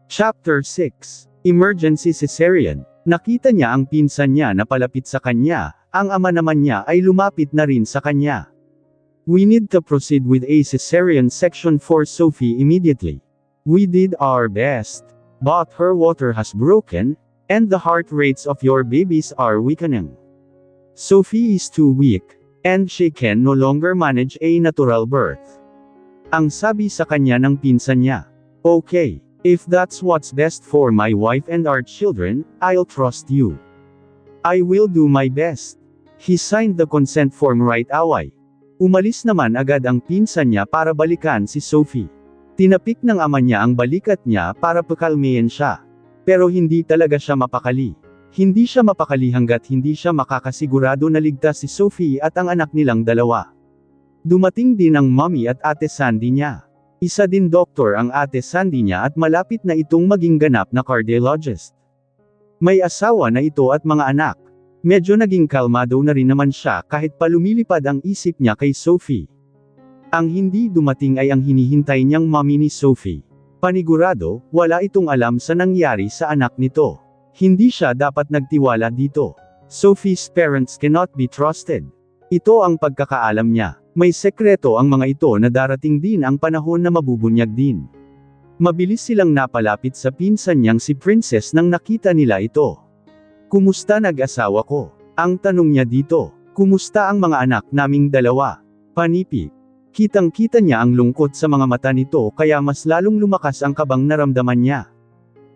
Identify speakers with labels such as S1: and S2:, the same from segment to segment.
S1: Chapter 6. Emergency Cesarean. Nakita niya ang pinsan niya na palapit sa kanya, ang ama naman niya ay lumapit na rin sa kanya. We need to proceed with a cesarean section for Sophie immediately. We did our best, but her water has broken, and the heart rates of your babies are weakening. Sophie is too weak, and she can no longer manage a natural birth. Ang sabi sa kanya ng pinsan niya. Okay. If that's what's best for my wife and our children, I'll trust you. I will do my best. He signed the consent form right away. Umalis naman agad ang pinsan niya para balikan si Sophie. Tinapik ng ama niya ang balikat niya para pakalmayan siya. Pero hindi talaga siya mapakali. Hindi siya mapakali hanggat hindi siya makakasigurado na ligtas si Sophie at ang anak nilang dalawa. Dumating din ang mommy at ate Sandy niya. Isa din doktor ang ate Sandy niya at malapit na itong maging ganap na cardiologist. May asawa na ito at mga anak. Medyo naging kalmado na rin naman siya kahit pa lumilipad ang isip niya kay Sophie. Ang hindi dumating ay ang hinihintay niyang mommy ni Sophie. Panigurado, wala itong alam sa nangyari sa anak nito. Hindi siya dapat nagtiwala dito. Sophie's parents cannot be trusted. Ito ang pagkakaalam niya. May sekreto ang mga ito na darating din ang panahon na mabubunyag din. Mabilis silang napalapit sa pinsan niyang si Princess nang nakita nila ito. Kumusta nag-asawa ko? Ang tanong niya dito. Kumusta ang mga anak naming dalawa? Panipi. Kitang-kita niya ang lungkot sa mga mata nito kaya mas lalong lumakas ang kabang naramdaman niya.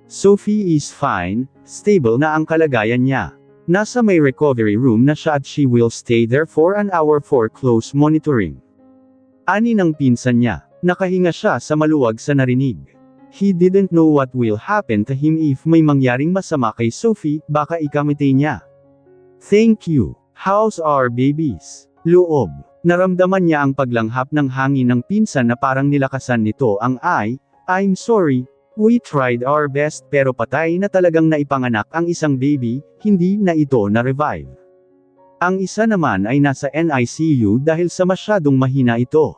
S1: Sophie is fine, stable na ang kalagayan niya. Nasa may recovery room na siya at she will stay there for an hour for close monitoring. Ani ng pinsan niya, nakahinga siya sa maluwag sa narinig. He didn't know what will happen to him if may mangyaring masama kay Sophie, baka ikamatay niya. Thank you. How's our babies? Loob. Naramdaman niya ang paglanghap ng hangin ng pinsan na parang nilakasan nito ang I'm sorry. We tried our best pero patay na talagang naipanganak ang isang baby, hindi na ito na-revive. Ang isa naman ay nasa NICU dahil sa masyadong mahina ito.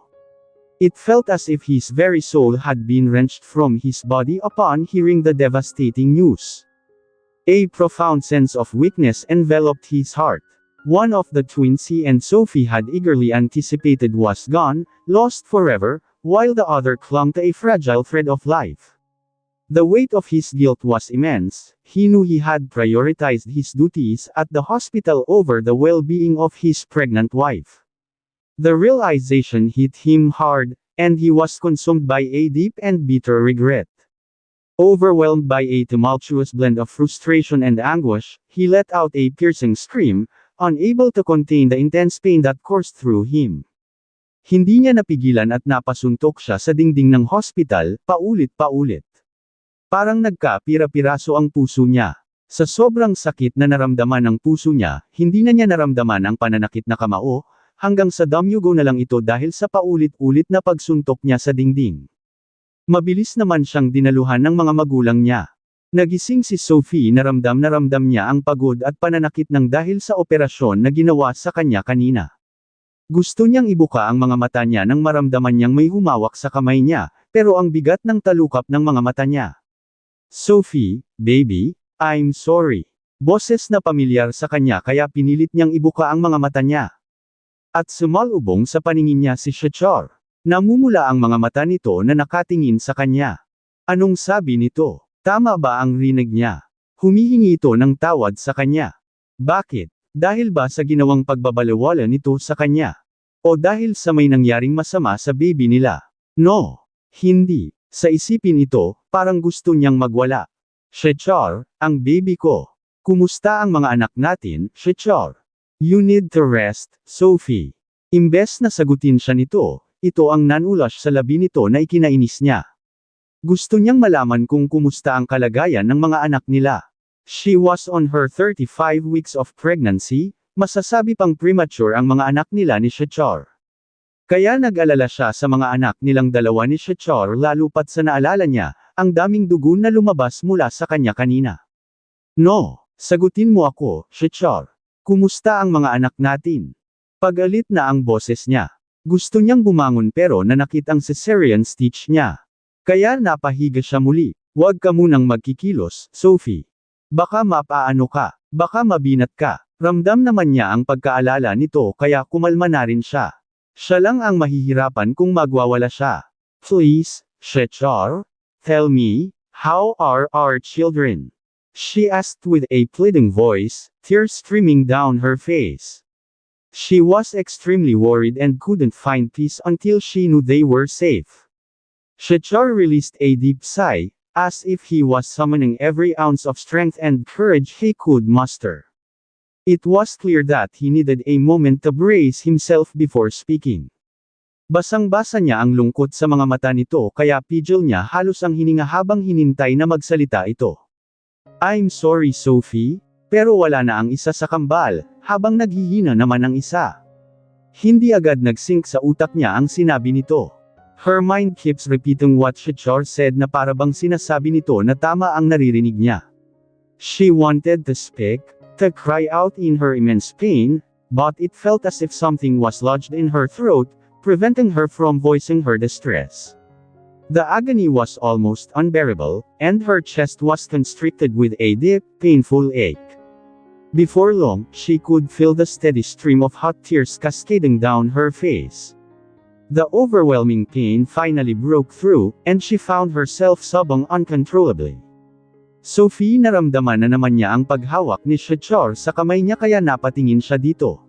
S1: It felt as if his very soul had been wrenched from his body upon hearing the devastating news. A profound sense of weakness enveloped his heart. One of the twins he and Sophie had eagerly anticipated was gone, lost forever, while the other clung to a fragile thread of life. The weight of his guilt was immense. He knew he had prioritized his duties at the hospital over the well-being of his pregnant wife. The realization hit him hard, and he was consumed by a deep and bitter regret. Overwhelmed by a tumultuous blend of frustration and anguish, he let out a piercing scream, unable to contain the intense pain that coursed through him. Hindi niya napigilan at napasuntok siya sa dingding ng hospital, paulit-paulit. Parang nagka-pira-piraso ang puso niya. Sa sobrang sakit na naramdaman ng puso niya, hindi na niya naramdaman ang pananakit na kamao, hanggang sa damyugo na lang ito dahil sa paulit-ulit na pagsuntok niya sa dingding. Mabilis naman siyang dinaluhan ng mga magulang niya. Nagising si Sophie na ramdam niya ang pagod at pananakit ng dahil sa operasyon na ginawa sa kanya kanina. Gusto niyang ibuka ang mga mata niya nang maramdaman niyang may humawak sa kamay niya, pero ang bigat ng talukap ng mga mata niya. Sophie, baby, I'm sorry. Boses na pamilyar sa kanya kaya pinilit niyang ibuka ang mga mata niya. At sumalubong sa paningin niya si Shachar. Namumula ang mga mata nito na nakatingin sa kanya. Anong sabi nito? Tama ba ang rinig niya? Humihingi ito ng tawad sa kanya. Bakit? Dahil ba sa ginawang pagbabalewala nito sa kanya? O dahil sa may nangyaring masama sa baby nila? No. Hindi. Sa isipin ito, parang gusto niyang magwala. Shachar, ang baby ko. Kumusta ang mga anak natin, Shachar? You need to rest, Sophie. Imbes na sagutin siya nito, ito ang nanulash sa labi nito na ikinainis niya. Gusto niyang malaman kung kumusta ang kalagayan ng mga anak nila. She was on her 35 weeks of pregnancy, masasabi pang premature ang mga anak nila ni Shachar. Kaya nag-alala siya sa mga anak nilang dalawa ni Shachar lalo pat sa naalala niya, ang daming dugo na lumabas mula sa kanya kanina. No, sagutin mo ako, Shachar. Kumusta ang mga anak natin? Pagalit na ang boses niya. Gusto niyang bumangon pero nanakit ang cesarean stitch niya. Kaya napahiga siya muli. Huwag ka munang magkikilos, Sophie. Baka mapaano ka. Baka mabinat ka. Ramdam naman niya ang pagkaalala nito kaya kumalma na rin siya. Siya lang ang mahihirapan kung magwawala siya. Please, Shechar, tell me, how are our children? She asked with a pleading voice, tears streaming down her face. She was extremely worried and couldn't find peace until she knew they were safe. Shechar released a deep sigh, as if he was summoning every ounce of strength and courage he could muster. It was clear that he needed a moment to brace himself before speaking. Basang-basa niya ang lungkot sa mga mata nito kaya pidgil niya halos ang hininga habang hinintay na magsalita ito. I'm sorry Sophie, pero wala na ang isa sa kambal, habang naghihina naman ang isa. Hindi agad nag-sync sa utak niya ang sinabi nito. Her mind keeps repeating what Shechar said na para bang sinasabi nito na tama ang naririnig niya. She wanted to speak, to cry out in her immense pain, but it felt as if something was lodged in her throat, preventing her from voicing her distress. The agony was almost unbearable, and her chest was constricted with a deep, painful ache. Before long, she could feel the steady stream of hot tears cascading down her face. The overwhelming pain finally broke through, and she found herself sobbing uncontrollably. Sophie naramdaman na naman niya ang paghawak ni Shechar sa kamay niya kaya napatingin siya dito.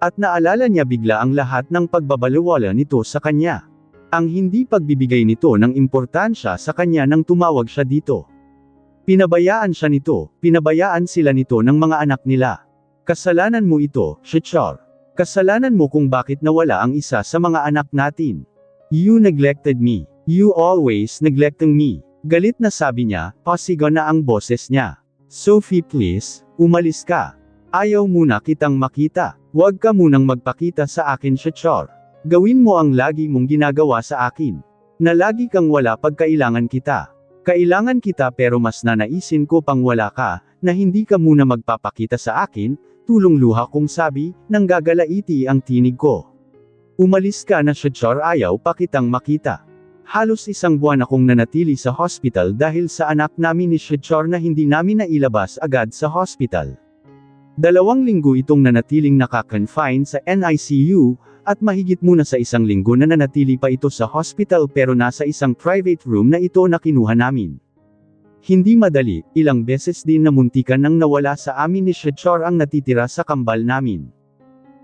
S1: At naalala niya bigla ang lahat ng pagbabalewala nito sa kanya. Ang hindi pagbibigay nito ng importansya sa kanya nang tumawag siya dito. Pinabayaan siya nito, pinabayaan sila nito ng mga anak nila. Kasalanan mo ito, Shechar. Kasalanan mo kung bakit nawala ang isa sa mga anak natin. You neglected me. You always neglecting me. Galit na sabi niya, pasigaw na ang boses niya. Sophie please, umalis ka. Ayaw muna kitang makita. Huwag ka munang magpakita sa akin Shechar. Gawin mo ang lagi mong ginagawa sa akin. Na lagi kang wala pag kailangan kita. Kailangan kita pero mas nanaisin ko pang wala ka, na hindi ka muna magpapakita sa akin, tulong luha kong sabi, nang gagalaiti ang tinig ko. Umalis ka na Shechar ayaw pa kitang makita. Halos 1 buwan akong nanatili sa hospital dahil sa anak namin ni Shechar na hindi namin nailabas agad sa hospital. 2 linggo itong nanatiling naka-confine sa NICU, at mahigit muna sa 1 linggo na nanatili pa ito sa hospital pero nasa isang private room na ito na kinuha namin. Hindi madali, ilang beses din na muntikan nang nawala sa amin ni Shechar ang natitira sa kambal namin.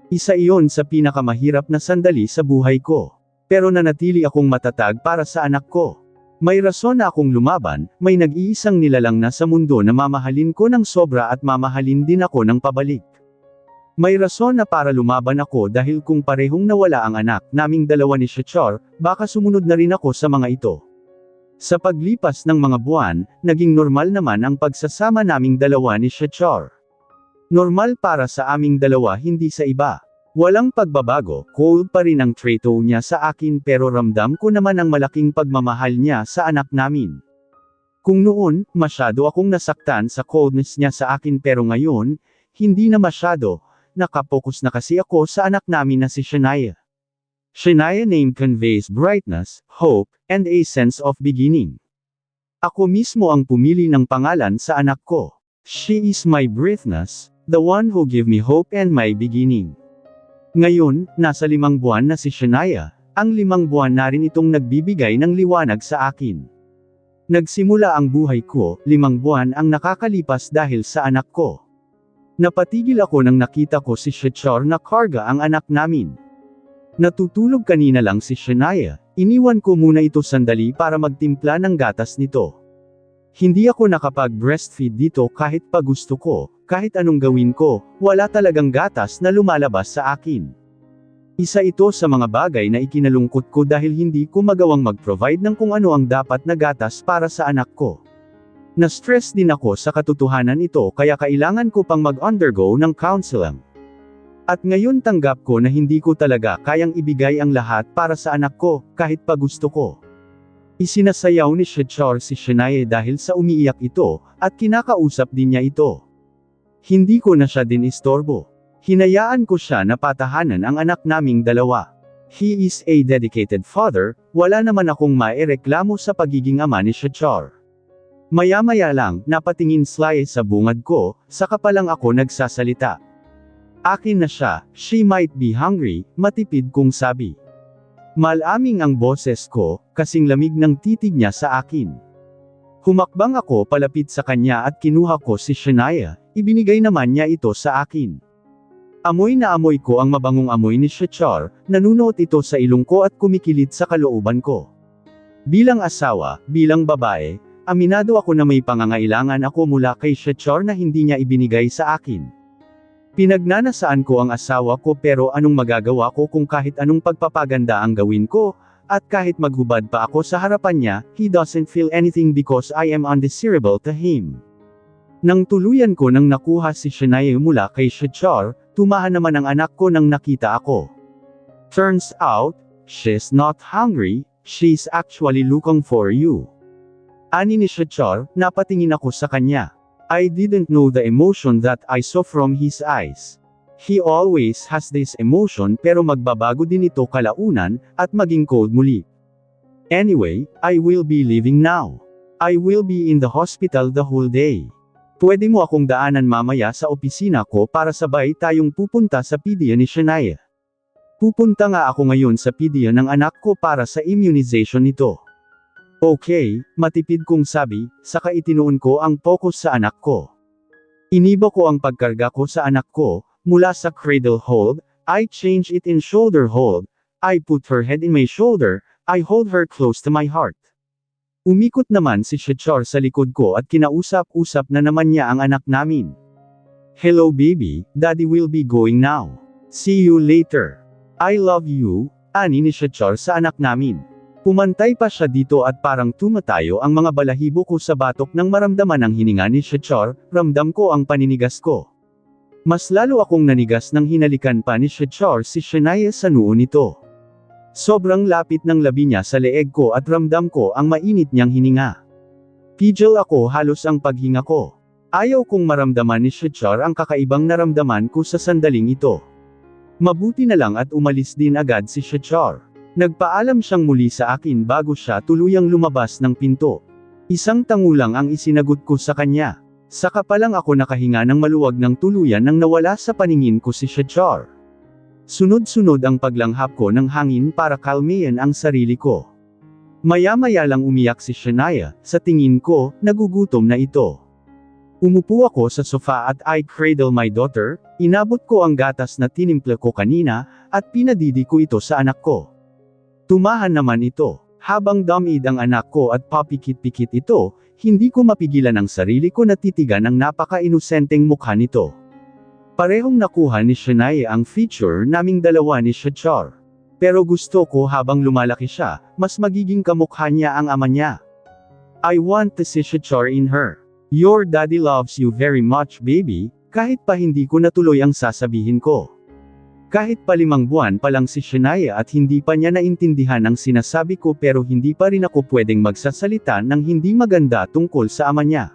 S1: Isa iyon sa pinakamahirap na sandali sa buhay ko. Pero nanatili akong matatag para sa anak ko. May rason na akong lumaban, may nag-iisang nilalang na sa mundo na mamahalin ko ng sobra at mamahalin din ako ng pabalik. May rason na para lumaban ako dahil kung parehong nawala ang anak naming 2 ni Shechar, baka sumunod na rin ako sa mga ito. Sa paglipas ng mga buwan, naging normal naman ang pagsasama naming 2 ni Shechar. Normal para sa aming 2 hindi sa iba. Walang pagbabago, cold pa rin ang trato niya sa akin pero ramdam ko naman ang malaking pagmamahal niya sa anak namin. Kung noon, masyado akong nasaktan sa coldness niya sa akin pero ngayon, hindi na masyado. Nakapokus na kasi ako sa anak namin na si Shania. Shania name conveys brightness, hope, and a sense of beginning. Ako mismo ang pumili ng pangalan sa anak ko. She is my brightness, the one who give me hope and my beginning. Ngayon, nasa 5 buwan na si Shania, ang 5 buwan na rin itong nagbibigay ng liwanag sa akin. Nagsimula ang buhay ko, 5 buwan ang nakakalipas dahil sa anak ko. Napatigil ako nang nakita ko si Shechar na karga ang anak namin. Natutulog kanina lang si Shania, iniwan ko muna ito sandali para magtimpla ng gatas nito. Hindi ako nakapag-breastfeed dito kahit pa gusto ko, kahit anong gawin ko, wala talagang gatas na lumalabas sa akin. Isa ito sa mga bagay na ikinalungkot ko dahil hindi ko magawang mag-provide ng kung ano ang dapat na gatas para sa anak ko. Na-stress din ako sa katotohanan ito kaya kailangan ko pang mag-undergo ng counseling. At ngayon tanggap ko na hindi ko talaga kayang ibigay ang lahat para sa anak ko, kahit pa gusto ko. Isinasayaw ni Shechar si Shania dahil sa umiiyak ito, at kinakausap din niya ito. Hindi ko na siya din istorbo. Hinayaan ko siya na patahanan ang anak naming 2. He is a dedicated father, wala naman akong maireklamo sa pagiging ama ni Shechar. Maya-maya lang, napatingin Sly sa bungad ko, saka pa lang ako nagsasalita. Akin na siya, she might be hungry, matipid kong sabi. Malaming ang boses ko, kasing lamig ng titig niya sa akin. Humakbang ako palapit sa kanya at kinuha ko si Shania, ibinigay naman niya ito sa akin. Amoy na amoy ko ang mabangong amoy ni Shachar, nanunuot ito sa ilong ko at kumikilit sa kalooban ko. Bilang asawa, bilang babae, aminado ako na may pangangailangan ako mula kay Shachar na hindi niya ibinigay sa akin. Pinagnanasaan ko ang asawa ko pero anong magagawa ko kung kahit anong pagpapaganda ang gawin ko, at kahit maghubad pa ako sa harapan niya, he doesn't feel anything because I am undesirable to him. Nang tuluyan ko nang nakuha si Shania mula kay Shachar, tumahan naman ang anak ko nang nakita ako. Turns out, she's not hungry, she's actually looking for you. Ani ni Shachar, napatingin ako sa kanya. I didn't know the emotion that I saw from his eyes. He always has this emotion pero magbabago din ito kalaunan, at maging cold muli. Anyway, I will be leaving now. I will be in the hospital the whole day. Pwede mo akong daanan mamaya sa opisina ko para sabay tayong pupunta sa PDA ni Shania. Pupunta nga ako ngayon sa PDA ng anak ko para sa immunization nito. Okay, matipid kong sabi, saka itinuon ko ang focus sa anak ko. Iniba ko ang pagkarga ko sa anak ko, mula sa cradle hold, I change it in shoulder hold, I put her head in my shoulder, I hold her close to my heart. Umikot naman si Shachar sa likod ko at kinausap-usap na naman niya ang anak namin. Hello baby, daddy will be going now. See you later. I love you, ani ni Shachar sa anak namin. Pumantay pa siya dito at parang tumatayo ang mga balahibo ko sa batok nang maramdaman ang hininga ni Shachar, ramdam ko ang paninigas ko. Mas lalo akong nanigas nang hinalikan pa ni Shachar si Shania sa noo nito. Sobrang lapit ng labi niya sa leeg ko at ramdam ko ang mainit niyang hininga. Pigil ako halos ang paghinga ko. Ayaw kong maramdaman ni Shachar ang kakaibang naramdaman ko sa sandaling ito. Mabuti na lang at umalis din agad si Shachar. Nagpaalam siyang muli sa akin bago siya tuluyang lumabas ng pinto. Isang tango lang ang isinagot ko sa kanya. Saka pa lang ako nakahinga ng maluwag ng tuluyan nang nawala sa paningin ko si Shachar. Sunod-sunod ang paglanghap ko ng hangin para kalmayan ang sarili ko. Maya-maya lang umiyak si Shania, sa tingin ko, nagugutom na ito. Umupo ako sa sofa at I cradle my daughter, inabot ko ang gatas na tinimpla ko kanina, at pinadidi ko ito sa anak ko. Tumahan naman ito. Habang dumid ang anak ko at papikit-pikit ito, hindi ko mapigilan ang sarili ko na titigan ang napaka-inosenteng mukha nito. Parehong nakuha ni Shania ang feature naming dalawa ni Shachar. Pero gusto ko habang lumalaki siya, mas magiging kamukha niya ang ama niya. I want to see Shachar in her. Your daddy loves you very much baby, kahit pa hindi ko natuloy ang sasabihin ko. Kahit pa 5 buwan pa lang si Shania at hindi pa niya naintindihan ang sinasabi ko pero hindi pa rin ako pwedeng magsasalita ng hindi maganda tungkol sa ama niya.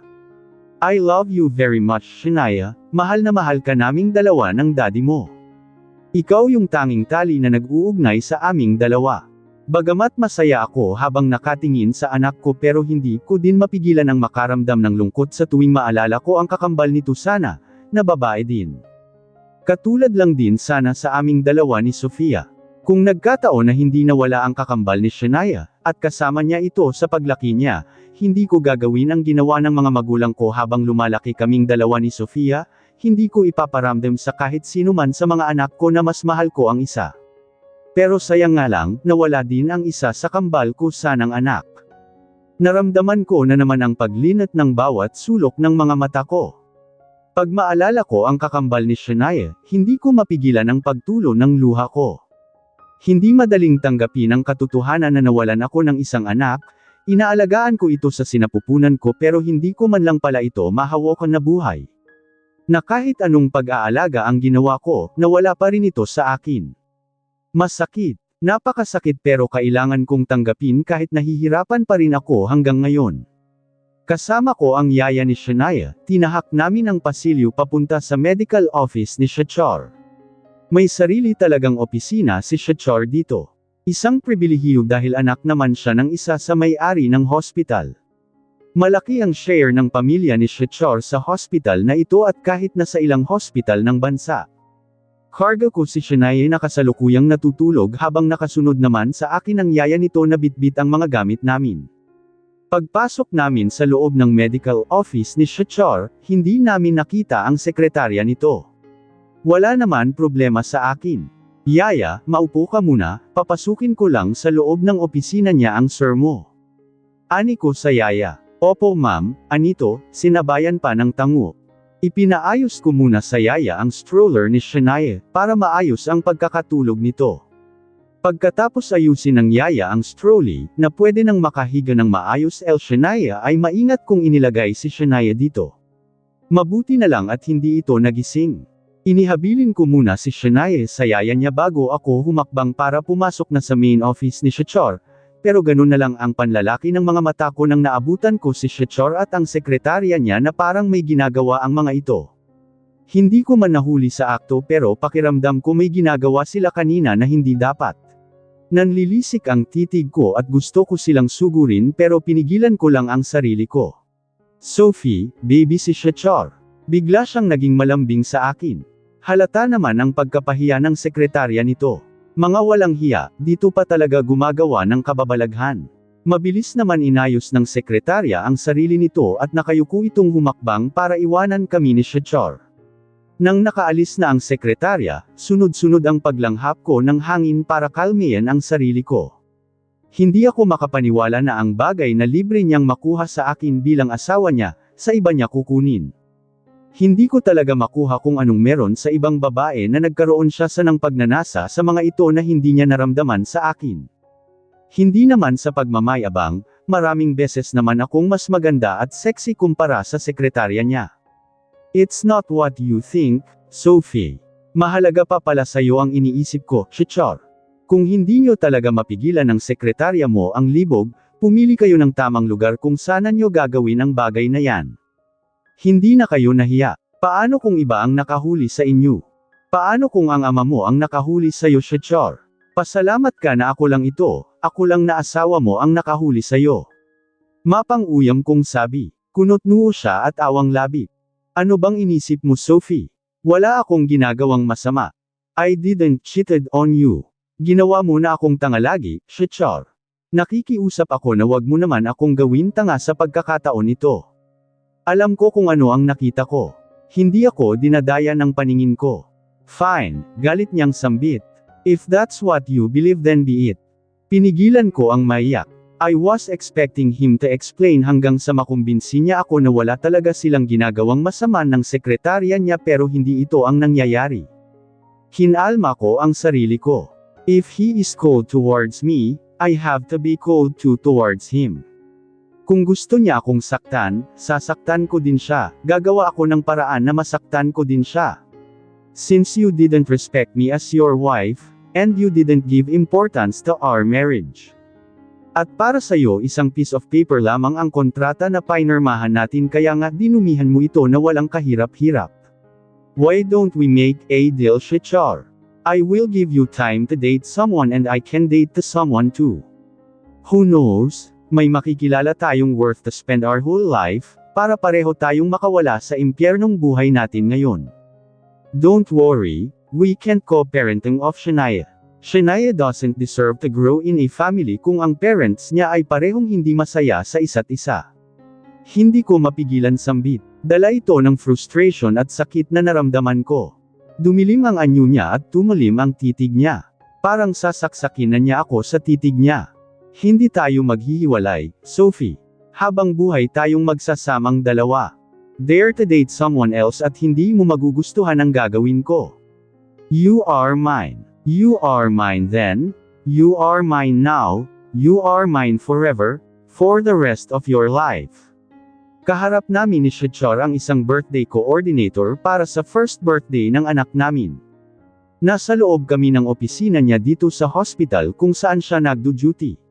S1: I love you very much Shania, mahal na mahal ka naming dalawa ng daddy mo. Ikaw yung tanging tali na nag-uugnay sa aming dalawa. Bagamat masaya ako habang nakatingin sa anak ko pero hindi ko din mapigilan ang makaramdam ng lungkot sa tuwing maalala ko ang kakambal nito sana, na babae din. Katulad lang din sana sa aming dalawa ni Sofia. Kung nagkataon na hindi nawala ang kakambal ni Shania, at kasama niya ito sa paglaki niya, hindi ko gagawin ang ginawa ng mga magulang ko habang lumalaki kaming dalawa ni Sofia, hindi ko ipaparamdam sa kahit sino man sa mga anak ko na mas mahal ko ang isa. Pero sayang nga lang, nawala din ang isa sa kambal ko sanang anak. Naramdaman ko na naman ang paglinat ng bawat sulok ng mga mata ko. Pag maalala ko ang kakambal ni Shania, hindi ko mapigilan ang pagtulo ng luha ko. Hindi madaling tanggapin ang katotohanan na nawalan ako ng isang anak, inaalagaan ko ito sa sinapupunan ko pero hindi ko man lang pala ito mahawakan na buhay. Na kahit anong pag-aalaga ang ginawa ko, nawala pa rin ito sa akin. Masakit, napakasakit pero kailangan kong tanggapin kahit nahihirapan pa rin ako hanggang ngayon. Kasama ko ang yaya ni Shania, tinahak namin ang pasilyo papunta sa medical office ni Shachar. May sarili talagang opisina si Shachar dito. Isang pribilehiyo dahil anak naman siya ng isa sa may-ari ng hospital. Malaki ang share ng pamilya ni Shechor sa hospital na ito at kahit na sa ilang hospital ng bansa. Karga ko si Shanae na kasalukuyang natutulog habang nakasunod naman sa akin ang yaya nito na bitbit ang mga gamit namin. Pagpasok namin sa loob ng medical office ni Shechor, hindi namin nakita ang sekretarya nito. Wala naman problema sa akin. Yaya, maupo ka muna, papasukin ko lang sa loob ng opisina niya ang sir mo. Ani ko sa yaya. Opo ma'am, anito, sinabayan pa ng tango. Ipinaayos ko muna sa yaya ang stroller ni Shanae, para maayos ang pagkakatulog nito. Pagkatapos ayusin ng yaya ang strolley, na pwede nang makahiga ng maayos Shanae ay maingat kong inilagay si Shanae dito. Mabuti na lang at hindi ito nagising. Inihabilin ko muna si Shanae sa yaya niya bago ako humakbang para pumasok na sa main office ni Shechor. Pero ganun na lang ang panlalaki ng mga mata ko nang naabutan ko si Shechor at ang sekretarya niya na parang may ginagawa ang mga ito. Hindi ko man nahuli sa akto pero pakiramdam ko may ginagawa sila kanina na hindi dapat. Nanlilisik ang titig ko at gusto ko silang sugurin pero pinigilan ko lang ang sarili ko. Sophie, baby si Shechor. Bigla siyang naging malambing sa akin. Halata naman ang pagkapahiya ng sekretarya nito. Mga walang hiya, dito pa talaga gumagawa ng kababalaghan. Mabilis naman inayos ng sekretarya ang sarili nito at nakayuko itong humakbang para iwanan kami ni Shechor. Nang nakaalis na ang sekretarya, sunod-sunod ang paglanghap ko ng hangin para kalmiyan ang sarili ko. Hindi ako makapaniwala na ang bagay na libre niyang makuha sa akin bilang asawa niya, sa iba niya kukunin. Hindi ko talaga makuha kung anong meron sa ibang babae na nagkaroon siya sa ng pagnanasa sa mga ito na hindi niya naramdaman sa akin. Hindi naman sa pagmamayabang, maraming beses naman akong mas maganda at sexy kumpara sa sekretarya niya. It's not what you think, Sophie. Mahalaga pa pala sa'yo ang iniisip ko, Shechor. Kung hindi niyo talaga mapigilan ng sekretarya mo ang libog, pumili kayo ng tamang lugar kung saan niyo gagawin ang bagay na yan. Hindi na kayo nahiya. Paano kung iba ang nakahuli sa inyo? Paano kung ang ama mo ang nakahuli sa'yo, Shechor? Pasalamat ka na ako lang ito, ako lang na asawa mo ang nakahuli sa'yo. Mapang-uyam kong sabi. Kunot noo siya at awang labi. Ano bang inisip mo, Sophie? Wala akong ginagawang masama. I didn't cheated on you. Ginawa mo na akong tanga lagi, Shechor. Nakikiusap ako na wag mo naman akong gawin tanga sa pagkakataon ito. Alam ko kung ano ang nakita ko. Hindi ako dinadaya ng paningin ko. Fine, galit niyang sambit. If that's what you believe then be it. Pinigilan ko ang maiyak. I was expecting him to explain hanggang sa makumbinsi niya ako na wala talaga silang ginagawang masama ng sekretarya niya pero hindi ito ang nangyayari. Kinalma ko ang sarili ko. If he is cold towards me, I have to be cold too towards him. Kung gusto niya akong saktan, sasaktan ko din siya, gagawa ako ng paraan na masaktan ko din siya. Since you didn't respect me as your wife, and you didn't give importance to our marriage. At para sa'yo isang piece of paper lamang ang kontrata na pinirmahan natin kaya nga dinumihan mo ito na walang kahirap-hirap. Why don't we make a deal, Shechor? I will give you time to date someone and I can date to someone too. Who knows? May makikilala tayong worth to spend our whole life, para pareho tayong makawala sa impyernong buhay natin ngayon. Don't worry, we can't co-parenting of Shanae. Shanae doesn't deserve to grow in a family kung ang parents niya ay parehong hindi masaya sa isa't isa. Hindi ko mapigilan sambit. Dala ito ng frustration at sakit na naramdaman ko. Dumilim ang anyo niya at tumalim ang titig niya. Parang sasaksakin na niya ako sa titig niya. Hindi tayo maghihiwalay, Sophie. Habang buhay tayong magsasamang dalawa. Dare to date someone else at hindi mo magugustuhan ang gagawin ko. You are mine. You are mine then. You are mine now. You are mine forever, for the rest of your life. Kaharap namin ni Shechor ang isang birthday coordinator para sa first birthday ng anak namin. Nasa loob kami ng opisina niya dito sa hospital kung saan siya nagdo-duty.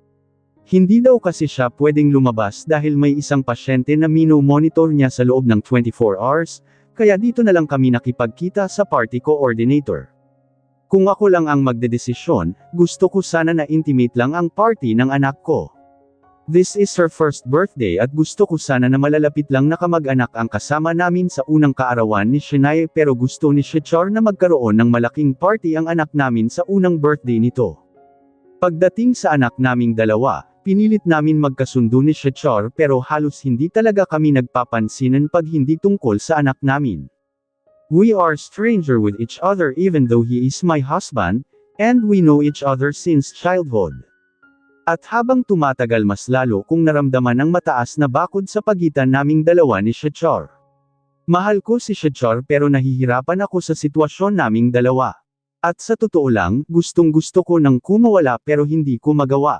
S1: Hindi daw kasi siya pwedeng lumabas dahil may isang pasyente na mino-monitor niya sa loob ng 24 hours, kaya dito na lang kami nakipagkita sa party coordinator. Kung ako lang ang magdedesisyon, gusto ko sana na intimate lang ang party ng anak ko. This is her first birthday at gusto ko sana na malalapit lang na kamag-anak ang kasama namin sa unang kaarawan ni Shania pero gusto ni Shechar na magkaroon ng malaking party ang anak namin sa unang birthday nito. Pagdating sa anak naming dalawa, pinilit namin magkasundo ni Shechar pero halos hindi talaga kami nagpapansinan pag hindi tungkol sa anak namin. We are stranger with each other even though he is my husband, and we know each other since childhood. At habang tumatagal mas lalo kong naramdaman ang mataas na bakod sa pagitan naming dalawa ni Shechar. Mahal ko si Shechar pero nahihirapan ako sa sitwasyon naming dalawa. At sa totoo lang, gustong-gusto ko nang kumawala pero hindi ko magawa.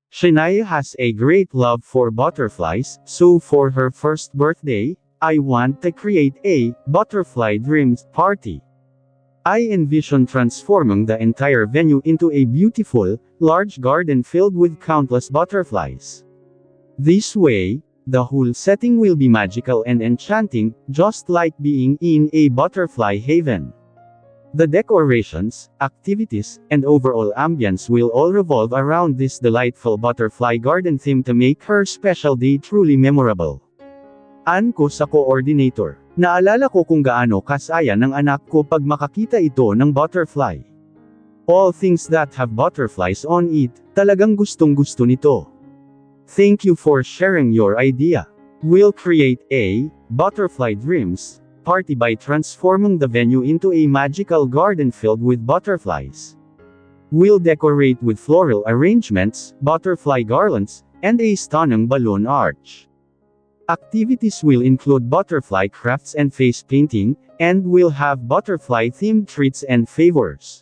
S1: Shania has a great love for butterflies, so for her first birthday, I want to create a butterfly dreams party. I envision transforming the entire venue into a beautiful, large garden filled with countless butterflies. This way, the whole setting will be magical and enchanting, just like being in a butterfly haven. The decorations, activities, and overall ambience will all revolve around this delightful butterfly garden theme to make her special day truly memorable. Ko sa coordinator. Naalala ko kung gaano kasaya ng anak ko pag makakita ito ng butterfly. All things that have butterflies on it, talagang gustong-gusto nito. Thank you for sharing your idea. We'll create a butterfly dreams party by transforming the venue into a magical garden filled with butterflies. We'll decorate with floral arrangements, butterfly garlands, and a stunning balloon arch. Activities will include butterfly crafts and face painting, and we'll have butterfly-themed treats and favors.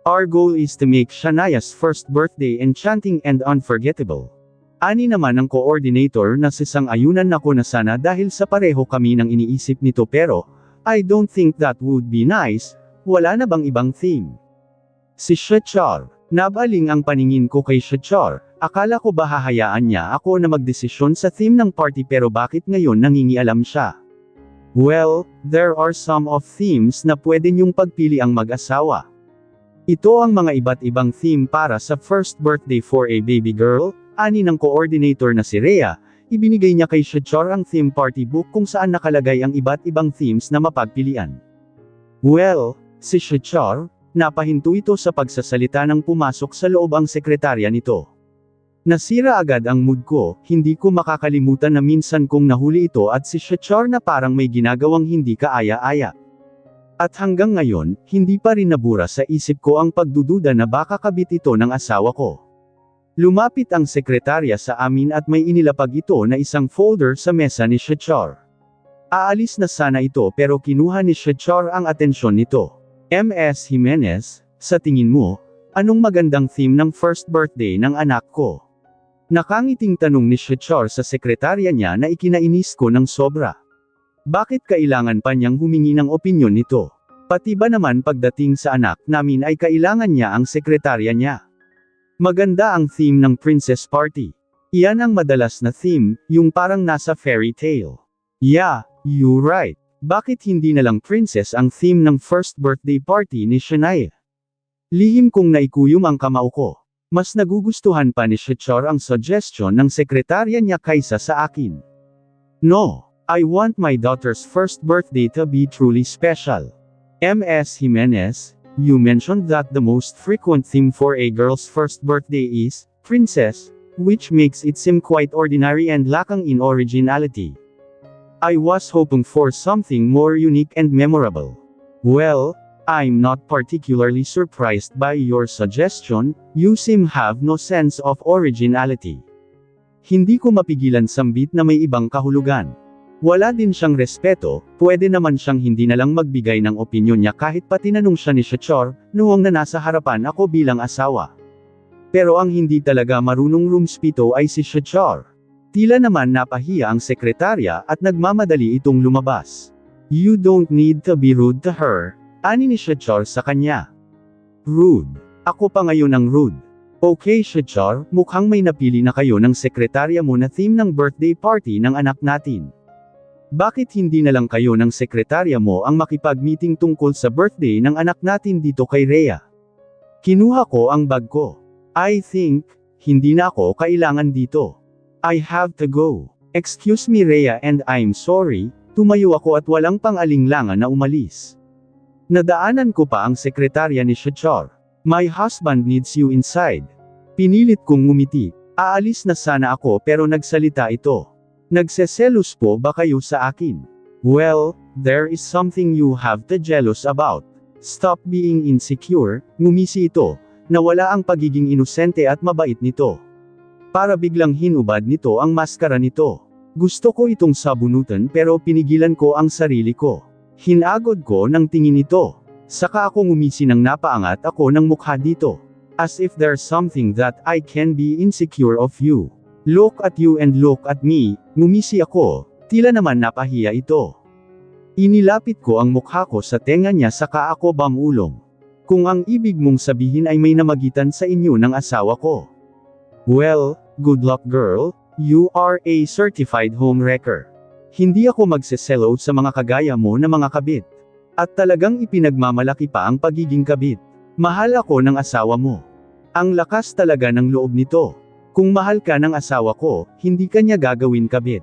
S1: Our goal is to make Shania's first birthday enchanting and unforgettable. Ani naman ang coordinator na sisang-ayunan ako na sana dahil sa pareho kami ng iniisip nito pero, I don't think that would be nice, wala na bang ibang theme? Si Shechar. Nabaling ang paningin ko kay Shechar. Akala ko ba hahayaan niya ako na magdesisyon sa theme ng party pero bakit ngayon nangingialam siya? Well, there are some of themes na pwede niyong pagpili ang mag-asawa. Ito ang mga iba't ibang theme para sa first birthday for a baby girl, ani ng coordinator na si Rhea, ibinigay niya kay Shechar ang theme party book kung saan nakalagay ang iba't ibang themes na mapagpilian. Well, si Shechar, napahinto ito sa pagsasalita nang pumasok sa loob ang sekretarya nito. Nasira agad ang mood ko, hindi ko makakalimutan na minsan kong nahuli ito at si Shechar na parang may ginagawang hindi kaaya-aya. At hanggang ngayon, hindi pa rin nabura sa isip ko ang pagdududa na baka kabit ito ng asawa ko. Lumapit ang sekretarya sa amin at may inilapag ito na isang folder sa mesa ni Shechar. Aalis na sana ito pero kinuha ni Shechar ang atensyon nito. Ms. Jimenez, sa tingin mo, anong magandang theme ng first birthday ng anak ko? Nakangiting tanong ni Shechar sa sekretarya niya na ikinainis ko ng sobra. Bakit kailangan pa niyang humingi ng opinyon nito? Pati ba naman pagdating sa anak namin ay kailangan niya ang sekretarya niya? Maganda ang theme ng princess party. Iyan ang madalas na theme, yung parang nasa fairy tale. Yeah, you're right. Bakit hindi na lang princess ang theme ng first birthday party ni Shania? Lihim kong naikuyom ang kamao ko. Mas nagugustuhan pa ni Shechar ang suggestion ng sekretarya niya kaysa sa akin. No, I want my daughter's first birthday to be truly special. Ms. Jimenez, you mentioned that the most frequent theme for a girl's first birthday is princess, which makes it seem quite ordinary and lacking in originality. I was hoping for something more unique and memorable. Well, I'm not particularly surprised by your suggestion, you seem have no sense of originality. Hindi ko mapigilan sambit na may ibang kahulugan. Wala din siyang respeto, pwede naman siyang hindi na lang magbigay ng opinyon niya kahit pa tinanong siya ni Shechar, noong na nasa harapan ako bilang asawa. Pero ang hindi talaga marunong rumspito ay si Shechar. Tila naman napahiya ang sekretarya at nagmamadali itong lumabas. You don't need to be rude to her. Ani ni Shechar sa kanya. Rude. Ako pa ngayon ang rude. Okay Shechar, mukhang may napili na kayo ng sekretarya mo na theme ng birthday party ng anak natin. Bakit hindi na lang kayo ng sekretarya mo ang makipag-meeting tungkol sa birthday ng anak natin dito kay Rhea? Kinuha ko ang bag ko. I think, hindi na ako kailangan dito. I have to go. Excuse me Rhea and I'm sorry, tumayo ako at walang pang-alinlangan na umalis. Nadaanan ko pa ang sekretarya ni Shachar. My husband needs you inside. Pinilit kong ngumiti. Aalis na sana ako pero nagsalita ito. Nagseselos po ba kayo sa akin? Well, there is something you have to jealous about. Stop being insecure, ngumisi ito, na wala ang pagiging inosente at mabait nito. Para biglang hinubad nito ang maskara nito. Gusto ko itong sabunutan pero pinigilan ko ang sarili ko. Hinagod ko ng tingin ito. Saka ako ngumisi ng napaangat ako ng mukha dito. As if there's something that I can be insecure of you. Look at you and look at me, ngumisi ako, tila naman napahiya ito. Inilapit ko ang mukha ko sa tenga niya saka ako bamulong. Kung ang ibig mong sabihin ay may namagitan sa inyo ng asawa ko. Well, good luck girl, you are a certified homewrecker. Hindi ako magseselo sa mga kagaya mo na mga kabit. At talagang ipinagmamalaki pa ang pagiging kabit. Mahal ako ng asawa mo. Ang lakas talaga ng loob nito. Kung mahal ka ng asawa ko, hindi ka niya gagawin kabit.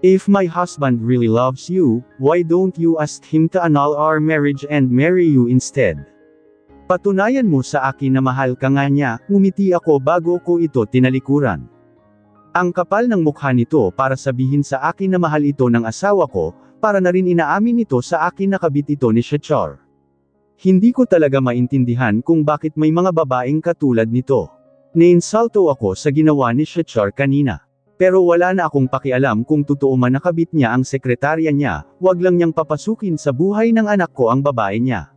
S1: If my husband really loves you, why don't you ask him to annul our marriage and marry you instead? Patunayan mo sa akin na mahal ka nga niya, ngumiti ako bago ko ito tinalikuran. Ang kapal ng mukha nito para sabihin sa akin na mahal ito ng asawa ko, para na rin inaamin ito sa akin na kabit ito ni Shachar. Hindi ko talaga maintindihan kung bakit may mga babaeng katulad nito. Nainsulto ako sa ginawa ni Shachar kanina. Pero wala na akong pakialam kung totoo man nakabit niya ang sekretarya niya, wag lang niyang papasukin sa buhay ng anak ko ang babae niya.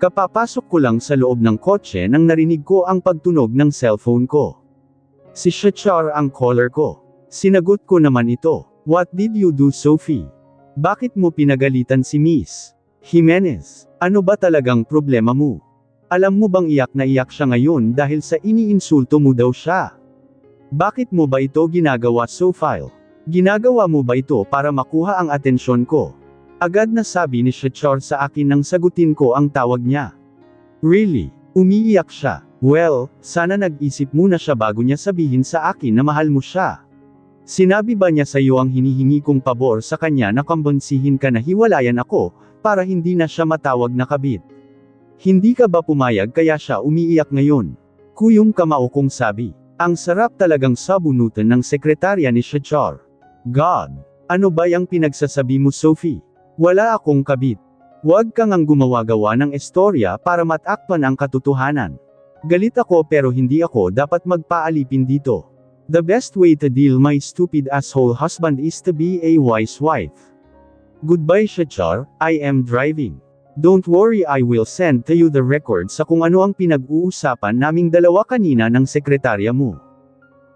S1: Kapapasok ko lang sa loob ng kotse nang narinig ko ang pagtunog ng cellphone ko. Si Shachar ang caller ko. Sinagot ko naman ito. What did you do Sophie? Bakit mo pinagalitan si Miss Jimenez? Ano ba talagang problema mo? Alam mo bang iyak na iyak siya ngayon dahil sa iniinsulto mo daw siya? Bakit mo ba ito ginagawa Sophie? Ginagawa mo ba ito para makuha ang atensyon ko? Agad na sabi ni Shachar sa akin nang sagutin ko ang tawag niya. Really? Umiiyak siya. Well, sana nag-isip muna siya bago niya sabihin sa akin na mahal mo siya. Sinabi ba niya sa iyo ang hinihingi kong pabor sa kanya na kumbonsihin ka na hiwalayan ako, para hindi na siya matawag na kabit? Hindi ka ba pumayag kaya siya umiiyak ngayon? Kuyong kamao kong sabi. Ang sarap talagang sabunutan ng sekretarya ni Shachar. God! Ano ba yung pinagsasabi mo Sophie? Wala akong kabit. Huwag kang ang gumawa-gawa ng istorya para matakpan ang katotohanan. Galit ako pero hindi ako dapat magpaalipin dito. The best way to deal my stupid asshole husband is to be a wise wife. Goodbye Shachar, I am driving. Don't worry I will send to you the record sa kung ano ang pinag-uusapan naming dalawa kanina ng sekretarya mo.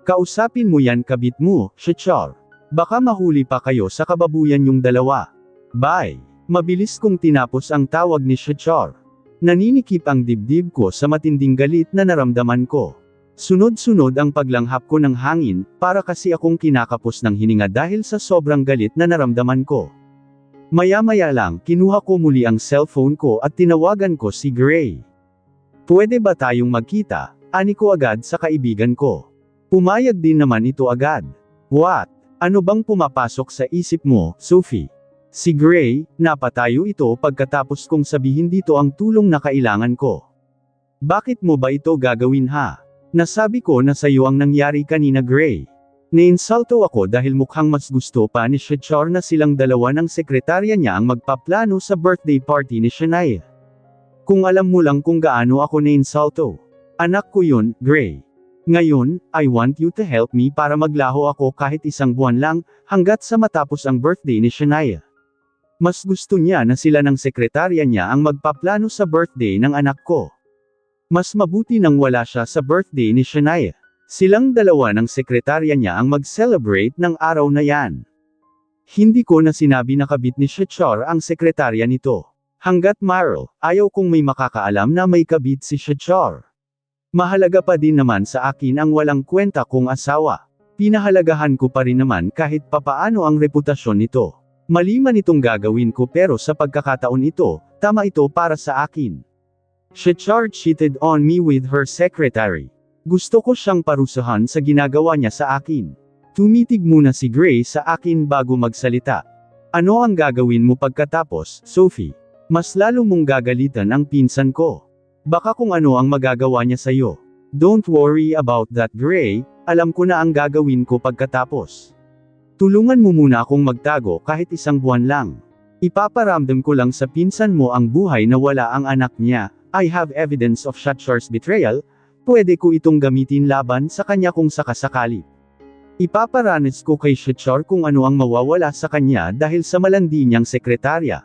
S1: Kausapin mo yan kabit mo, Shachar. Baka mahuli pa kayo sa kababuyan yung dalawa. Bye. Mabilis kong tinapos ang tawag ni Shachar. Naninikip ang dibdib ko sa matinding galit na naramdaman ko. Sunod-sunod ang paglanghap ko ng hangin, para kasi akong kinakapos ng hininga dahil sa sobrang galit na naramdaman ko. Maya-maya lang, kinuha ko muli ang cellphone ko at tinawagan ko si Gray. Pwede ba tayong magkita? Ani ko agad sa kaibigan ko. Pumayag din naman ito agad. What? Ano bang pumapasok sa isip mo, Sophie? Si Gray, napatayo ito pagkatapos kong sabihin dito ang tulong na kailangan ko. Bakit mo ba ito gagawin ha? Nasabi ko na sa iyo ang nangyari kanina Gray. Nainsulto ako dahil mukhang mas gusto pa ni Shachar na silang dalawa ng sekretarya niya ang magpaplano sa birthday party ni Shania. Kung alam mo lang kung gaano ako nainsulto. Anak ko yun, Gray. Ngayon, I want you to help me para maglaho ako kahit isang buwan lang, hanggat sa matapos ang birthday ni Shania. Mas gusto niya na sila ng sekretarya niya ang magpaplano sa birthday ng anak ko. Mas mabuti nang wala siya sa birthday ni Shania. Silang dalawa ng sekretarya niya ang mag-celebrate ng araw na yan. Hindi ko na sinabi na kabit ni Shachar ang sekretarya nito. Hanggat Marl, ayaw kong may makakaalam na may kabit si Shachar. Mahalaga pa din naman sa akin ang walang kwenta kong asawa. Pinahalagahan ko pa rin naman kahit papaano ang reputasyon nito. Mali man itong gagawin ko pero sa pagkakataon ito, tama ito para sa akin. Shachar cheated on me with her secretary. Gusto ko siyang parusahan sa ginagawa niya sa akin. Tumitig muna si Gray sa akin bago magsalita. Ano ang gagawin mo pagkatapos, Sophie? Mas lalo mong gagalitan ang pinsan ko. Baka kung ano ang magagawa niya sa'yo. Don't worry about that, Gray, alam ko na ang gagawin ko pagkatapos. Tulungan mo muna akong magtago kahit 1 buwan lang. Ipaparamdam ko lang sa pinsan mo ang buhay na wala ang anak niya. I have evidence of Shatchar's betrayal, pwede ko itong gamitin laban sa kanya kung sakasakali. Ipaparanas ko kay Shatchar kung ano ang mawawala sa kanya dahil sa malandi niyang sekretarya.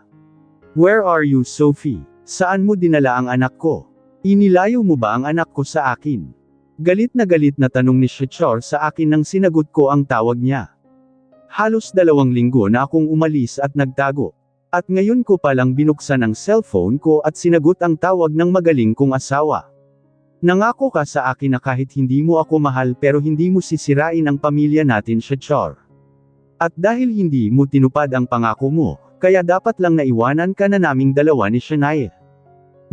S1: Where are you, Sophie? Saan mo dinala ang anak ko? Inilayo mo ba ang anak ko sa akin? Galit na tanong ni Shatchar sa akin nang sinagot ko ang tawag niya. Halos 2 linggo na akong umalis at nagtago. At ngayon ko palang binuksan ang cellphone ko at sinagot ang tawag ng magaling kong asawa. Nangako ka sa akin na kahit hindi mo ako mahal pero hindi mo sisirain ang pamilya natin, Shatchar. At dahil hindi mo tinupad ang pangako mo, kaya dapat lang naiwanan ka na naming dalawa ni Shania.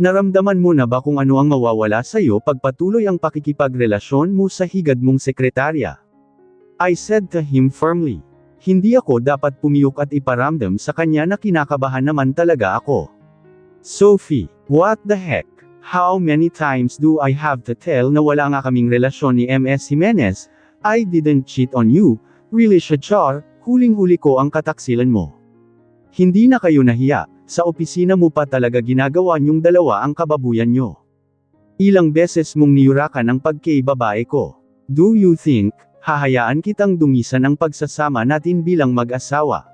S1: Naramdaman mo na ba kung ano ang mawawala sa'yo pag patuloy ang pakikipagrelasyon mo sa higad mong sekretarya? I said to him firmly. Hindi ako dapat pumiyok at iparamdam sa kanya na kinakabahan naman talaga ako. Sophie, what the heck? How many times do I have to tell na wala nga kaming relasyon ni MS Jimenez? I didn't cheat on you, really, Shatchar, huling-huli ko ang kataksilan mo. Hindi na kayo nahiya, sa opisina mo pa talaga ginagawa niyong dalawa ang kababuyan niyo. Ilang beses mong niyurakan ang pagkaibabae ko. Do you think, hahayaan kitang dungisan ang pagsasama natin bilang mag-asawa?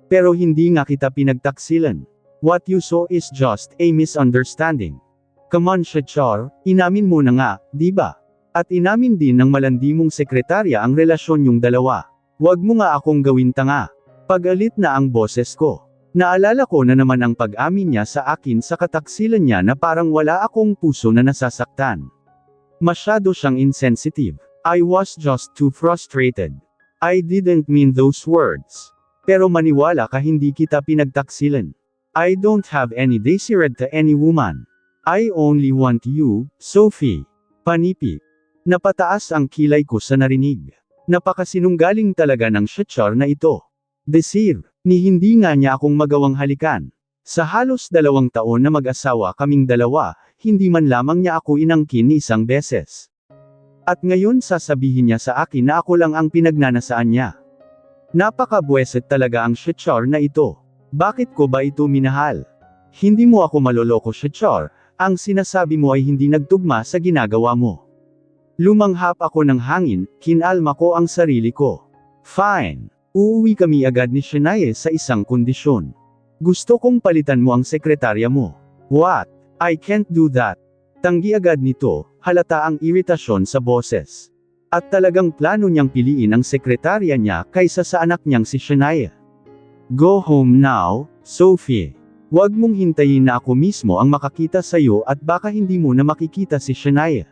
S1: Pero hindi nga kita pinagtaksilan. What you saw is just a misunderstanding. Come on, Shatchar, inamin mo na nga, di ba? At inamin din ng malandi mong sekretarya ang relasyon yung dalawa. Huwag mo nga akong gawin tanga. Pagalit na ang boses ko. Naalala ko na naman ang pag-amin niya sa akin sa kataksilan niya na parang wala akong puso na nasasaktan. Masyado siyang insensitive. I was just too frustrated. I didn't mean those words. Pero maniwala ka, hindi kita pinagtaksilan. I don't have any desire to any woman. I only want you, Sophie. Panipip. Napataas ang kilay ko sa narinig. Napakasinunggaling talaga ng Shatchar na ito. Desir, ni hindi nga niya akong magawang halikan. Sa halos 2 taon na mag-asawa kaming dalawa, hindi man lamang niya ako inangkin ni 1 beses. At ngayon sasabihin niya sa akin na ako lang ang pinagnanasaan niya. Napakabweset talaga ang Shatchar na ito. Bakit ko ba ito minahal? Hindi mo ako maloloko, Shatchar. Ang sinasabi mo ay hindi nagtugma sa ginagawa mo. Lumanghap ako ng hangin, kinalma ko ang sarili ko. Fine. Uuwi kami agad ni Shania sa isang kondisyon. Gusto kong palitan mo ang sekretarya mo. What? I can't do that. Tanggi agad nito, halata ang iritasyon sa boses. At talagang plano niyang piliin ang sekretarya niya kaysa sa anak niyang si Shania. Go home now, Sophie. Huwag mong hintayin na ako mismo ang makakita sa'yo at baka hindi mo na makikita si Shania.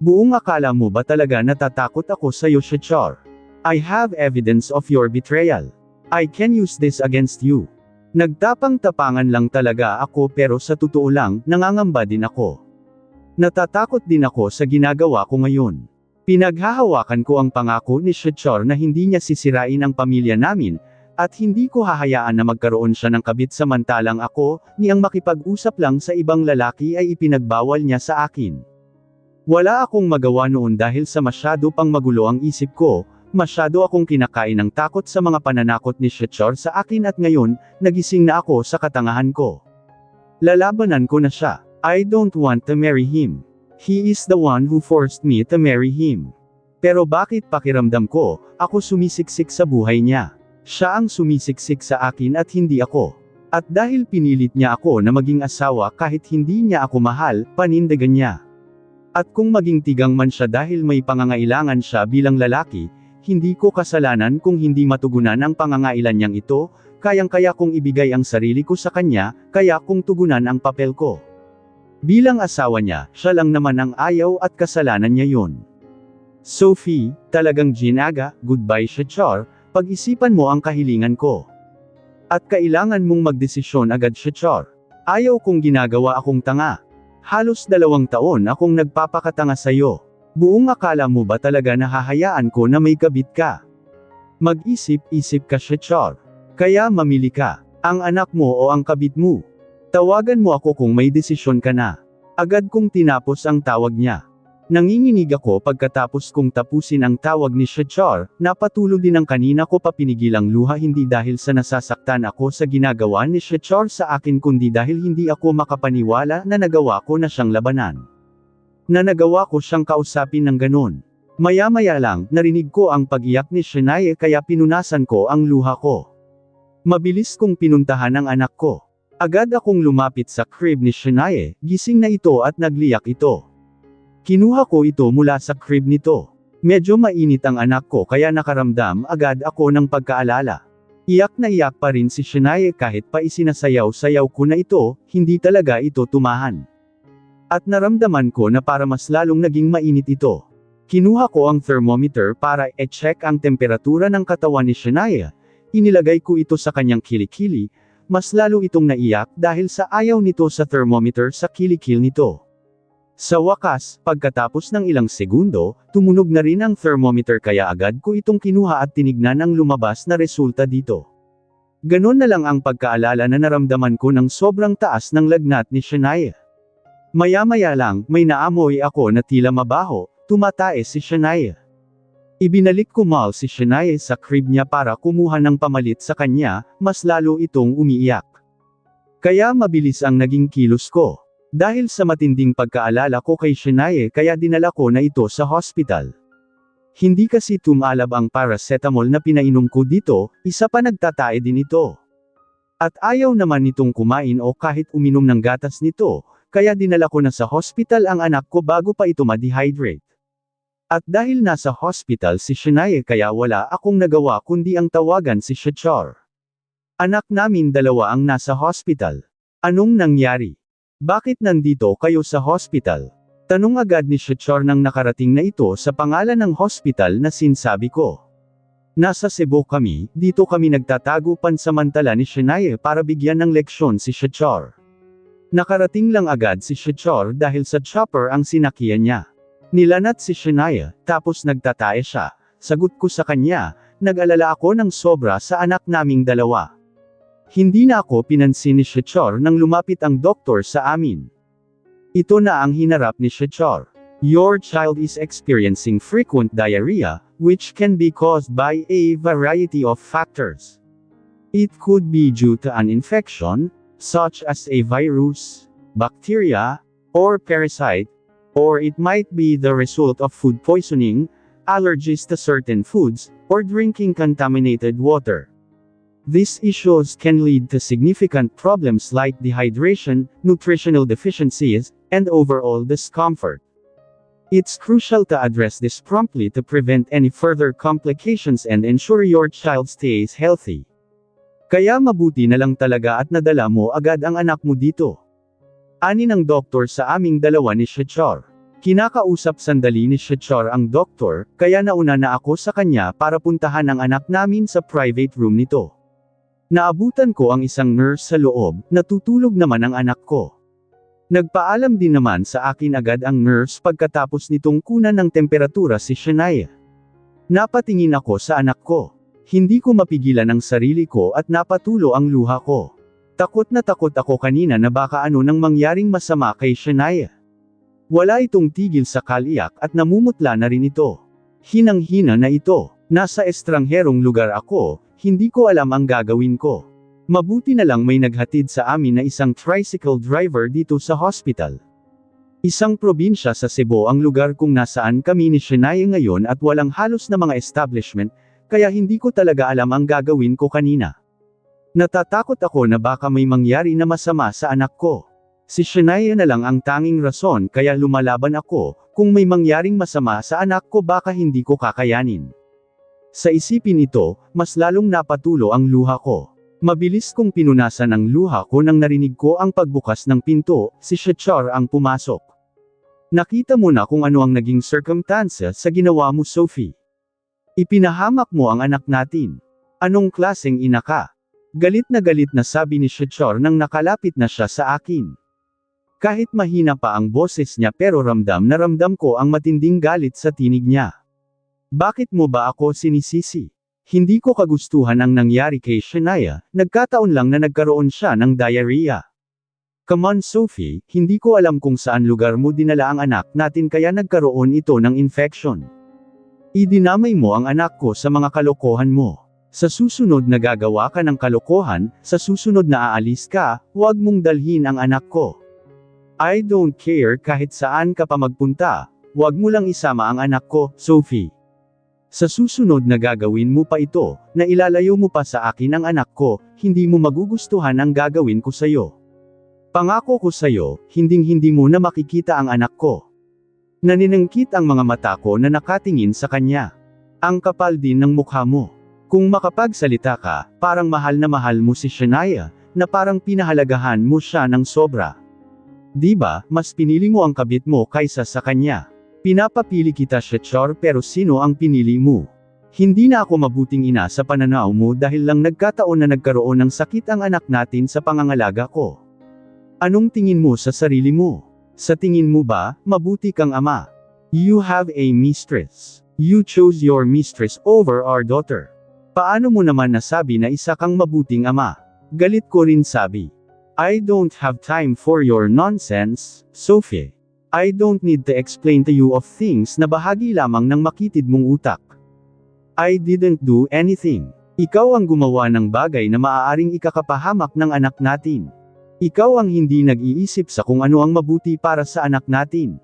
S1: Buong akala mo ba talaga natatakot ako sa'yo, Shatchar? I have evidence of your betrayal. I can use this against you. Nagtapang-tapangan lang talaga ako pero sa totoo lang, nangangamba din ako. Natatakot din ako sa ginagawa ko ngayon. Pinaghahawakan ko ang pangako ni Shatchar na hindi niya sisirain ang pamilya namin, at hindi ko hahayaan na magkaroon siya ng kabit samantalang ako, niyang makipag-usap lang sa ibang lalaki ay ipinagbawal niya sa akin. Wala akong magawa noon dahil sa masyado pang magulo ang isip ko, masyado akong kinakain ng takot sa mga pananakot ni Shatchar sa akin at ngayon, nagising na ako sa katangahan ko. Lalabanan ko na siya. I don't want to marry him. He is the one who forced me to marry him. Pero bakit pakiramdam ko, ako sumisiksik sa buhay niya? Siya ang sumisiksik sa akin at hindi ako. At dahil pinilit niya ako na maging asawa kahit hindi niya ako mahal, panindigan niya. At kung maging tigang man siya dahil may pangangailangan siya bilang lalaki, hindi ko kasalanan kung hindi matugunan ang pangangailan niyang ito, kayang-kaya kong ibigay ang sarili ko sa kanya, kaya kong tugunan ang papel ko. Bilang asawa niya, siya lang naman ang ayaw at kasalanan niya yun. Sophie, talagang ginaga, goodbye Shatchar, pag-isipan mo ang kahilingan ko. At kailangan mong magdesisyon agad, Shatchar. Ayaw kong ginagawa akong tanga. Halos 2 taon akong nagpapakatanga sa'yo. Buong akala mo ba talaga na hahayaan ko na may kabit ka? Mag-isip-isip ka, Shechar. Kaya mamili ka, ang anak mo o ang kabit mo. Tawagan mo ako kung may desisyon ka na. Agad kong tinapos ang tawag niya. Nanginginig ako pagkatapos kong tapusin ang tawag ni Shechar, napatulo din ang kanina ko pa pinigilang luha hindi dahil sa nasasaktan ako sa ginagawa ni Shechar sa akin kundi dahil hindi ako makapaniwala na nagawa ko na siyang labanan. Na nagawa ko siyang kausapin ng ganon. Maya-maya lang, narinig ko ang pag-iyak ni Shania kaya pinunasan ko ang luha ko. Mabilis kong pinuntahan ang anak ko. Agad akong lumapit sa crib ni Shania, gising na ito at nagliyak ito. Kinuha ko ito mula sa crib nito. Medyo mainit ang anak ko kaya nakaramdam agad ako ng pagkaalala. Iyak na iyak pa rin si Shania kahit pa isinasayaw-sayaw ko na ito, hindi talaga ito tumahan. At naramdaman ko na para mas lalong naging mainit ito. Kinuha ko ang thermometer para i-check ang temperatura ng katawan ni Shania. Inilagay ko ito sa kanyang kilikili, mas lalo itong naiyak dahil sa ayaw nito sa thermometer sa kilikil nito. Sa wakas, pagkatapos ng ilang segundo, tumunog na rin ang thermometer kaya agad ko itong kinuha at tinignan ang lumabas na resulta dito. Ganon na lang ang pagkaalala na naramdaman ko ng sobrang taas ng lagnat ni Shania. Maya-maya lang, may naamoy ako na tila mabaho, tumatae si Shania. Ibinalik ko mal si Shania sa crib niya para kumuha ng pamalit sa kanya, mas lalo itong umiiyak. Kaya mabilis ang naging kilos ko. Dahil sa matinding pagkaalala ko kay Shania kaya dinala ko na ito sa hospital. Hindi kasi tumalab ang paracetamol na pinainom ko dito, isa pa nagtatae din ito. At ayaw naman nitong kumain o kahit uminom ng gatas nito, kaya dinala ko na sa hospital ang anak ko bago pa ito ma-dehydrate. At dahil nasa hospital si Shania kaya wala akong nagawa kundi ang tawagan si Shechar. Anak namin dalawa ang nasa hospital. Anong nangyari? Bakit nandito kayo sa hospital? Tanong agad ni Shechar nang nakarating na ito sa pangalan ng hospital na sinsabi ko. Nasa Cebu kami, dito kami nagtatago pansamantala ni Shania para bigyan ng leksyon si Shechar. Nakarating lang agad si Shechar dahil sa chopper ang sinakyan niya. Nilanat si Shania, tapos nagtatae siya. Sagot ko sa kanya, nag-alala ako ng sobra sa anak naming dalawa. Hindi na ako pinansin ni Shechar nang lumapit ang doktor sa amin. Ito na ang hinarap ni Shechar. Your child is experiencing frequent diarrhea, which can be caused by a variety of factors. It could be due to an infection, such as a virus, bacteria, or parasite, or it might be the result of food poisoning, allergies to certain foods, or drinking contaminated water. These issues can lead to significant problems like dehydration, nutritional deficiencies, and overall discomfort. It's crucial to address this promptly to prevent any further complications and ensure your child stays healthy. Kaya mabuti na lang talaga at nadala mo agad ang anak mo dito. Ani ng doktor sa aming dalawa ni Shechar. Kinakausap sandali ni Shechar ang doktor, kaya nauna na ako sa kanya para puntahan ang anak namin sa private room nito. Naabutan ko ang isang nurse sa loob, natutulog naman ang anak ko. Nagpaalam din naman sa akin agad ang nurse pagkatapos nitong kunan ng temperatura si Shania. Napatingin ako sa anak ko. Hindi ko mapigilan ang sarili ko at napatulo ang luha ko. Takot na takot ako kanina na baka ano nang mangyaring masama kay Shania. Wala itong tigil sa kaliyak at namumutla na rin ito. Hinang-hina na ito. Nasa estrangherong lugar ako, hindi ko alam ang gagawin ko. Mabuti na lang may naghatid sa amin na isang tricycle driver dito sa hospital. Isang probinsya sa Cebu ang lugar kung nasaan kami ni Shania ngayon at walang halos na mga establishment, kaya hindi ko talaga alam ang gagawin ko kanina. Natatakot ako na baka may mangyari na masama sa anak ko. Si Shania na lang ang tanging rason kaya lumalaban ako, kung may mangyaring masama sa anak ko baka hindi ko kakayanin. Sa isipin ito, mas lalong napatulo ang luha ko. Mabilis kong pinunasan ang luha ko nang narinig ko ang pagbukas ng pinto, si Shechar ang pumasok. Nakita mo na kung ano ang naging circumstances sa ginawa mo, Sophie. Ipinahamak mo ang anak natin. Anong klaseng ina ka? Galit na sabi ni Shechar nang nakalapit na siya sa akin. Kahit mahina pa ang boses niya pero ramdam na ramdam ko ang matinding galit sa tinig niya. Bakit mo ba ako sinisisi? Hindi ko kagustuhan ang nangyari kay Shania, nagkataon lang na nagkaroon siya ng diarrhea. Come on Sophie, hindi ko alam kung saan lugar mo dinala ang anak natin kaya nagkaroon ito ng infection. Idinamay mo ang anak ko sa mga kalokohan mo. Sa susunod na gagawa ka ng kalokohan, sa susunod na aalis ka, huwag mong dalhin ang anak ko. I don't care kahit saan ka pa magpunta, huwag mo lang isama ang anak ko, Sophie. Sa susunod na gagawin mo pa ito, na ilalayo mo pa sa akin ang anak ko, hindi mo magugustuhan ang gagawin ko sa'yo. Pangako ko sa'yo, hinding-hindi mo na makikita ang anak ko. Naninangkit ang mga mata ko na nakatingin sa kanya. Ang kapal din ng mukha mo. Kung makapagsalita ka, parang mahal na mahal mo si Shania, na parang pinahalagahan mo siya ng sobra. Di ba, mas pinili mo ang kabit mo kaysa sa kanya. Pinapapili kita Shachar pero sino ang pinili mo? Hindi na ako mabuting ina sa pananaw mo dahil lang nagkataon na nagkaroon ng sakit ang anak natin sa pangangalaga ko. Anong tingin mo sa sarili mo? Sa tingin mo ba, mabuti kang ama? You have a mistress. You chose your mistress over our daughter. Paano mo naman nasabi na isa kang mabuting ama? Galit ko rin sabi. I don't have time for your nonsense, Sophie. I don't need to explain to you of things na bahagi lamang ng makitid mong utak. I didn't do anything. Ikaw ang gumawa ng bagay na maaaring ikakapahamak ng anak natin. Ikaw ang hindi nag-iisip sa kung ano ang mabuti para sa anak natin.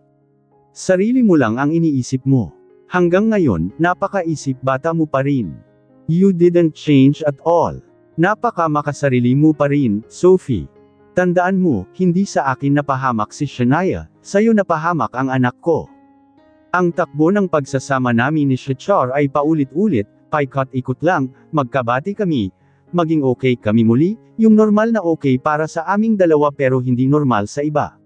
S1: Sarili mo lang ang iniisip mo. Hanggang ngayon, napakaisip bata mo pa rin. You didn't change at all. Napaka makasarili mo pa rin, Sophie. Tandaan mo, hindi sa akin napahamak si Shania, sa'yo napahamak ang anak ko. Ang takbo ng pagsasama namin ni Shachar ay paulit-ulit, paikot-ikot lang, magkabati kami, maging okay kami muli, yung normal na okay para sa aming dalawa pero hindi normal sa iba.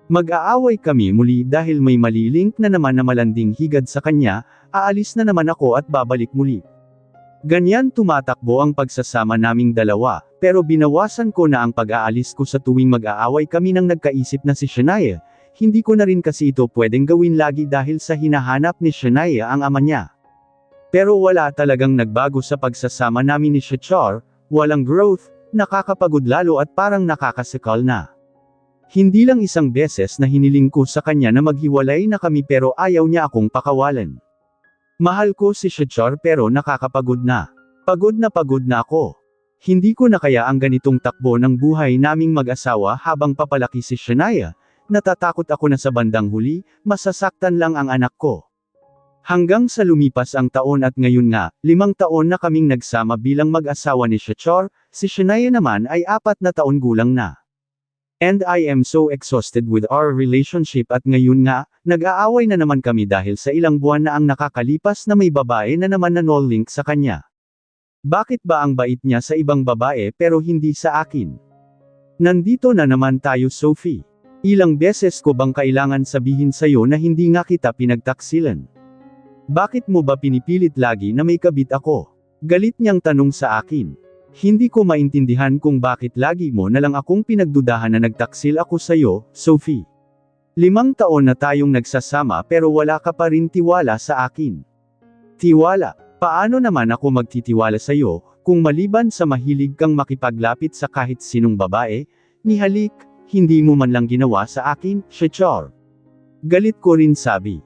S1: Mag-aaway kami muli dahil may malilink na naman na malanding higad sa kanya, aalis na naman ako at babalik muli. Ganyan tumatakbo ang pagsasama naming dalawa, pero binawasan ko na ang pag-aalis ko sa tuwing mag-aaway kami nang nagkaisip na si Shania, hindi ko na rin kasi ito pwedeng gawin lagi dahil sa hinahanap ni Shania ang ama niya. Pero wala talagang nagbago sa pagsasama namin ni Shachar, walang growth, nakakapagod lalo at parang nakakasakal na. Hindi lang isang beses na hiniling ko sa kanya na maghiwalay na kami pero ayaw niya akong pakawalan. Mahal ko si Shachar pero nakakapagod na. Pagod na ako. Hindi ko na kaya ang ganitong takbo ng buhay naming mag-asawa habang papalaki si Shania, natatakot ako na sa bandang huli, masasaktan lang ang anak ko. Hanggang sa lumipas ang taon at ngayon nga, 5 taon na kaming nagsama bilang mag-asawa ni Shachar, si Shania naman ay 4 na taon gulang na. And I am so exhausted with our relationship at ngayon nga, nag-aaway na naman kami dahil sa ilang buwan na ang nakakalipas na may babae na naman na no-link sa kanya. Bakit ba ang bait niya sa ibang babae pero hindi sa akin? Nandito na naman tayo Sophie. Ilang beses ko bang kailangan sabihin sa'yo na hindi nga kita pinagtaksilan? Bakit mo ba pinipilit lagi na may kabit ako? Galit niyang tanong sa akin. Hindi ko maintindihan kung bakit lagi mo na lang akong pinagdudahan na nagtaksil ako sa'yo, Sophie. 5 taon na tayong nagsasama pero wala ka pa rin tiwala sa akin. Tiwala? Paano naman ako magtitiwala sa'yo, kung maliban sa mahilig kang makipaglapit sa kahit sinong babae, ni halik, hindi mo man lang ginawa sa akin, Shachar. Galit ko rin sabi.